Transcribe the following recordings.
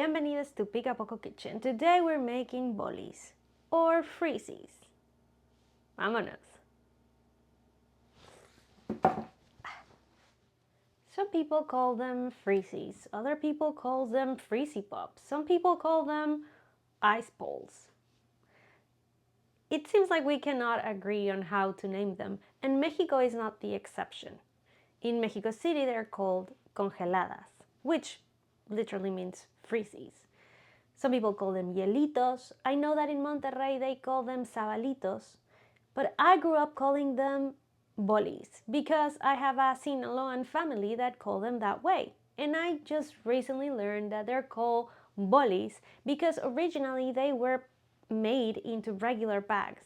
bienvenidos to Pica Poco Kitchen. Today we're making bolis or freezies. Vámonos. Some people call them freezies, other people call them freezy pops, some people call them ice balls. It seems like we cannot agree on how to name them, and Mexico is not the exception. In Mexico City they're called congeladas, which literally means freezies. Some people call them hielitos. I know that in Monterrey they call them sabalitos, but I grew up calling them bolis because I have a Sinaloan family that call them that way. And I just recently learned that they're called bolis because originally they were made into regular bags.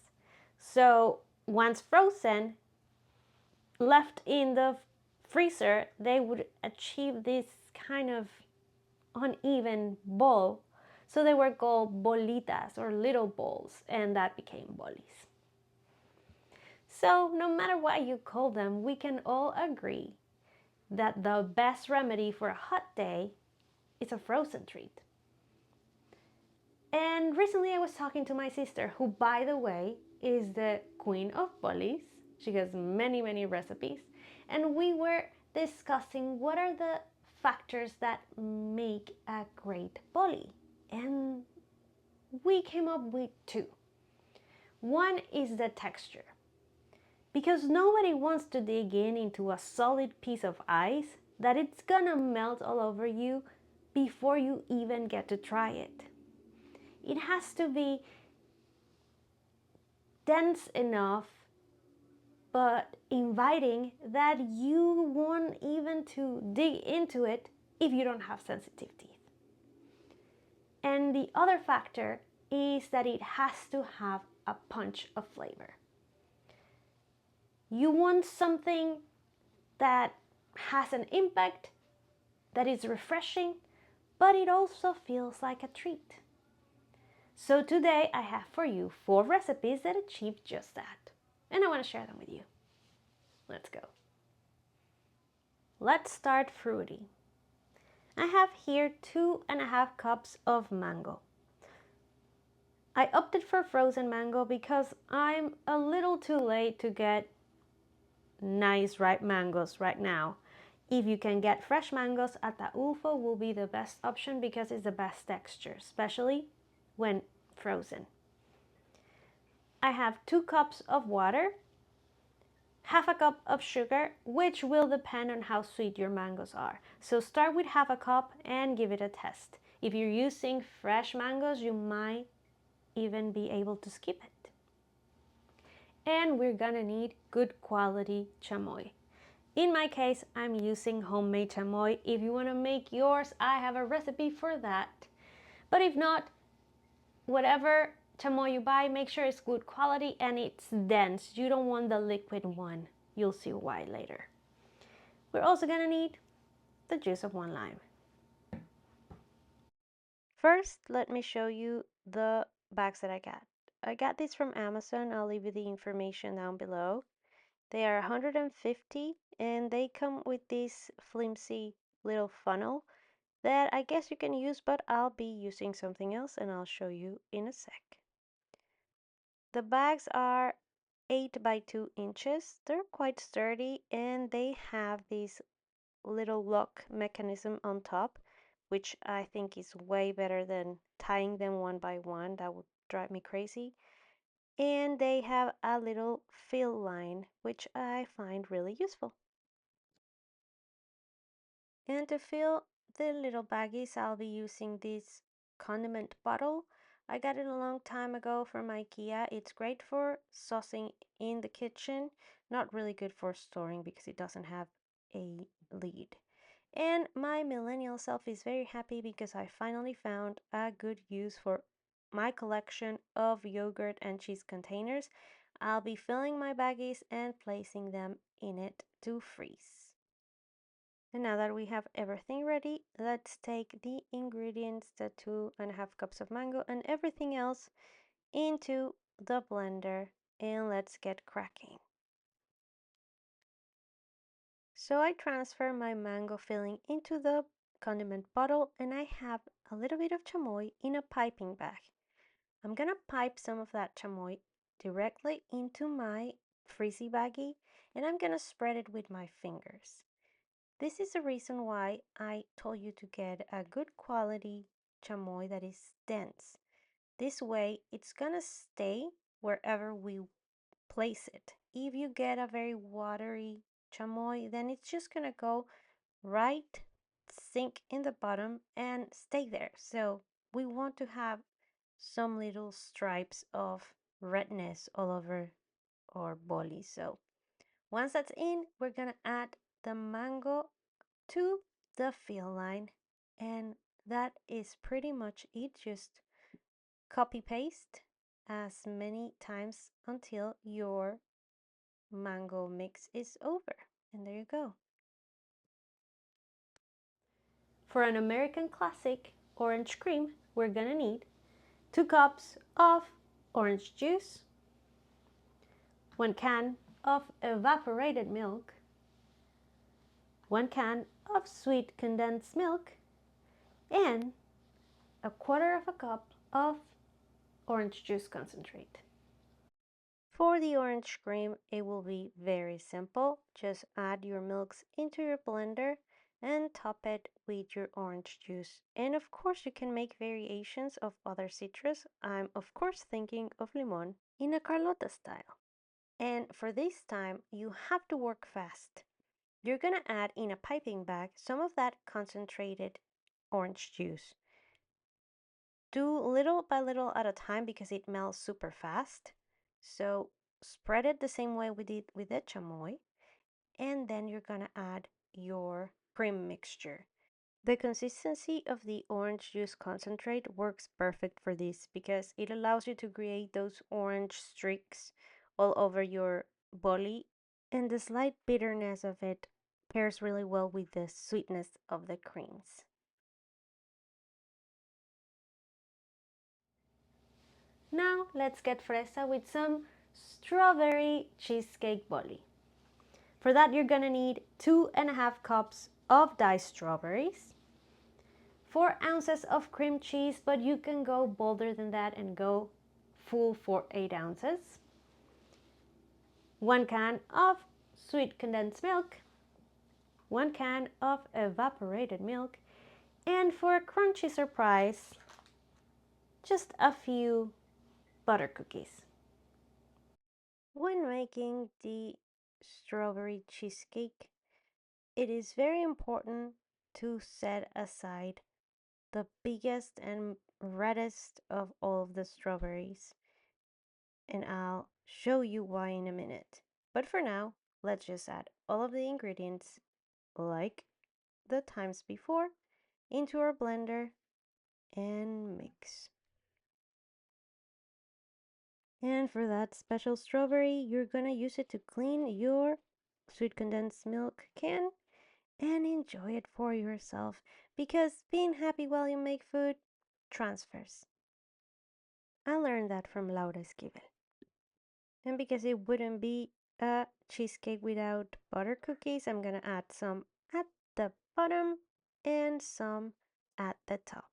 So once frozen, left in the freezer, they would achieve this kind of uneven ball. So they were called bolitas or little balls, and that became bolis. So no matter what you call them, we can all agree that the best remedy for a hot day is a frozen treat. And recently I was talking to my sister, who by the way is the queen of bolis. She has many recipes, and we were discussing what are the factors that make a great boli, and we came up with two. One is the texture, because nobody wants to dig into a solid piece of ice that it's gonna melt all over you before you even get to try it. It has to be dense enough but inviting that you won't even to dig into it if you don't have sensitive teeth. And the other factor is that it has to have a punch of flavor. You want something that has an impact, that is refreshing, but it also feels like a treat. So today I have for you 4 recipes that achieve just that, and I want to share them with you. Let's go. Let's start fruity. I have here 2.5 cups of mango. I opted for frozen mango because I'm a little too late to get nice ripe mangoes right now. If you can get fresh mangoes, ataulfo will be the best option because it's the best texture, especially when frozen. I have 2 cups of water, half a cup of sugar, which will depend on how sweet your mangoes are. So start with half a cup and give it a test. If you're using fresh mangoes, you might even be able to skip it. And we're gonna need good quality chamoy. In my case, I'm using homemade chamoy. If you wanna make yours, I have a recipe for that. But if not, whatever chamoy you buy, make sure it's good quality and it's dense. You don't want the liquid one. You'll see why later. We're also gonna need the juice of 1 lime. First, let me show you the bags that I got. I got these from Amazon. I'll leave you the information down below. They are 150 and they come with this flimsy little funnel that I guess you can use, but I'll be using something else and I'll show you in a sec. The bags are 8 by 2 inches. They're quite sturdy and they have this little lock mechanism on top, which I think is way better than tying them one by one. That would drive me crazy. And they have a little fill line, which I find really useful. And to fill the little baggies, I'll be using this condiment bottle. I got it a long time ago from IKEA. It's great for saucing in the kitchen, not really good for storing because it doesn't have a lid. And my millennial self is very happy because I finally found a good use for my collection of yogurt and cheese containers. I'll be filling my baggies and placing them in it to freeze. And now that we have everything ready, let's take the ingredients, the 2.5 cups of mango and everything else into the blender and let's get cracking. So I transfer my mango filling into the condiment bottle and I have a little bit of chamoy in a piping bag. I'm gonna pipe some of that chamoy directly into my frizzy baggie and I'm gonna spread it with my fingers. This is the reason why I told you to get a good quality chamoy that is dense. This way it's gonna stay wherever we place it. If you get a very watery chamoy, then it's just gonna go right sink in the bottom and stay there. So we want to have some little stripes of redness all over our boli. So once that's in, we're gonna add the mango to the fill line, and that is pretty much it. Just copy paste as many times until your mango mix is over. And there you go. For an American classic orange cream, we're gonna need 2 cups of orange juice, 1 can of evaporated milk, 1 can of sweet condensed milk, and a quarter of a cup of orange juice concentrate. For the orange cream, it will be very simple. Just add your milks into your blender and top it with your orange juice. And of course, you can make variations of other citrus. I'm of course thinking of limon in a Carlota style. And for this time, you have to work fast. You're gonna add in a piping bag some of that concentrated orange juice. Do little by little at a time because it melts super fast. So spread it the same way we did with the chamoy, and then you're gonna add your cream mixture. The consistency of the orange juice concentrate works perfect for this because it allows you to create those orange streaks all over your boli, and the slight bitterness of it pairs really well with the sweetness of the creams. Now let's get fresa with some strawberry cheesecake boli. For that you're gonna need 2.5 cups of diced strawberries, 4 ounces of cream cheese, but you can go bolder than that and go full for 8 ounces, 1 can of sweet condensed milk, 1 can of evaporated milk, and for a crunchy surprise, just a few butter cookies. When making the strawberry cheesecake, it is very important to set aside the biggest and reddest of all of the strawberries, and I'll show you why in a minute. But for now, let's just add all of the ingredients like the times before into our blender and mix. And for that special strawberry, you're gonna use it to clean your sweet condensed milk can and enjoy it for yourself because being happy while you make food transfers. I learned that from Laura Esquivel. And because it wouldn't be a cheesecake without butter cookies, I'm gonna add some at the bottom and some at the top.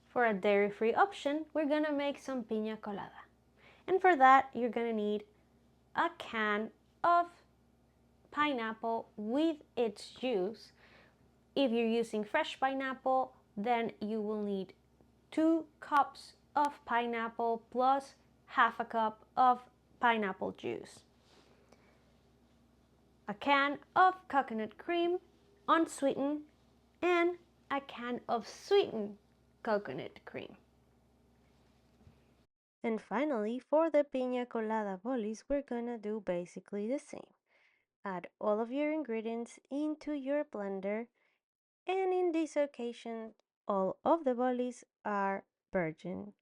For a dairy-free option, we're gonna make some piña colada. And for that, you're gonna need a can of pineapple with its juice. If you're using fresh pineapple, then you will need 2 cups of pineapple plus half a cup of pineapple juice, a can of coconut cream unsweetened, and a can of sweetened coconut cream. And finally, for the piña colada bolis, we're gonna do basically the same. Add all of your ingredients into your blender, and in this occasion, all of the bolis are virgin.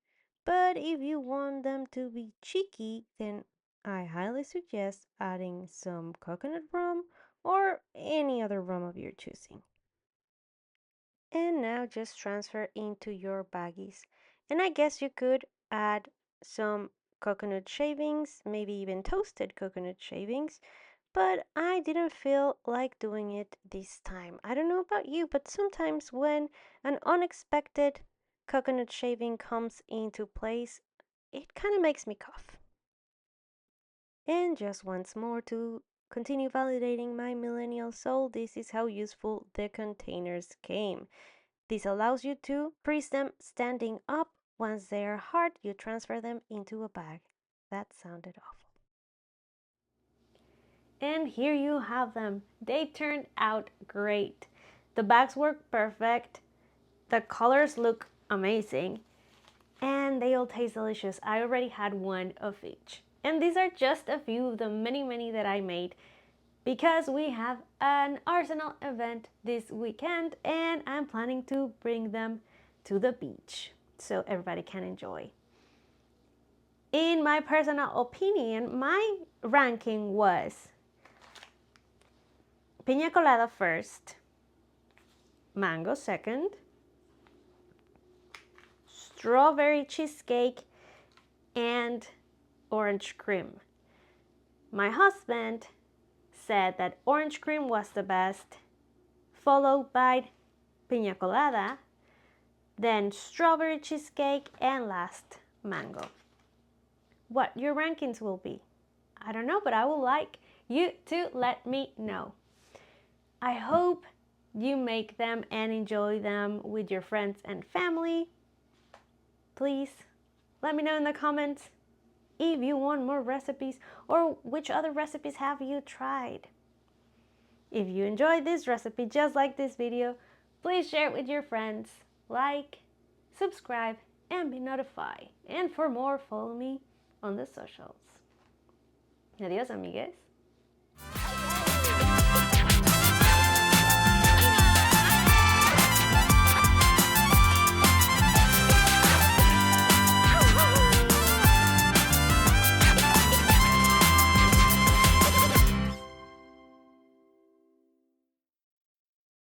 But if you want them to be cheeky, then I highly suggest adding some coconut rum or any other rum of your choosing. And now just transfer into your baggies. And I guess you could add some coconut shavings, maybe even toasted coconut shavings, but I didn't feel like doing it this time. I don't know about you, but sometimes when an unexpected coconut shaving comes into place, it kind of makes me cough. And just once more to continue validating my millennial soul, this is how useful the containers came. This allows you to freeze them standing up. Once they are hard, you transfer them into a bag. That sounded awful. And here you have them. They turned out great. The bags work perfect. The colors look amazing. And they all taste delicious. I already had one of each. And these are just a few of the many that I made because we have an Arsenal event this weekend and I'm planning to bring them to the beach so everybody can enjoy. In my personal opinion, my ranking was Piña colada first, mango second, strawberry cheesecake, and orange cream. My husband said that orange cream was the best, followed by piña colada, then strawberry cheesecake, and last mango. What your rankings will be, I don't know, but I would like you to let me know. I hope you make them and enjoy them with your friends and family. Please let me know in the comments if you want more recipes or which other recipes have you tried. If you enjoyed this recipe just like this video, please share it with your friends, like, subscribe, and be notified. And for more, follow me on the socials. Adios, amigues.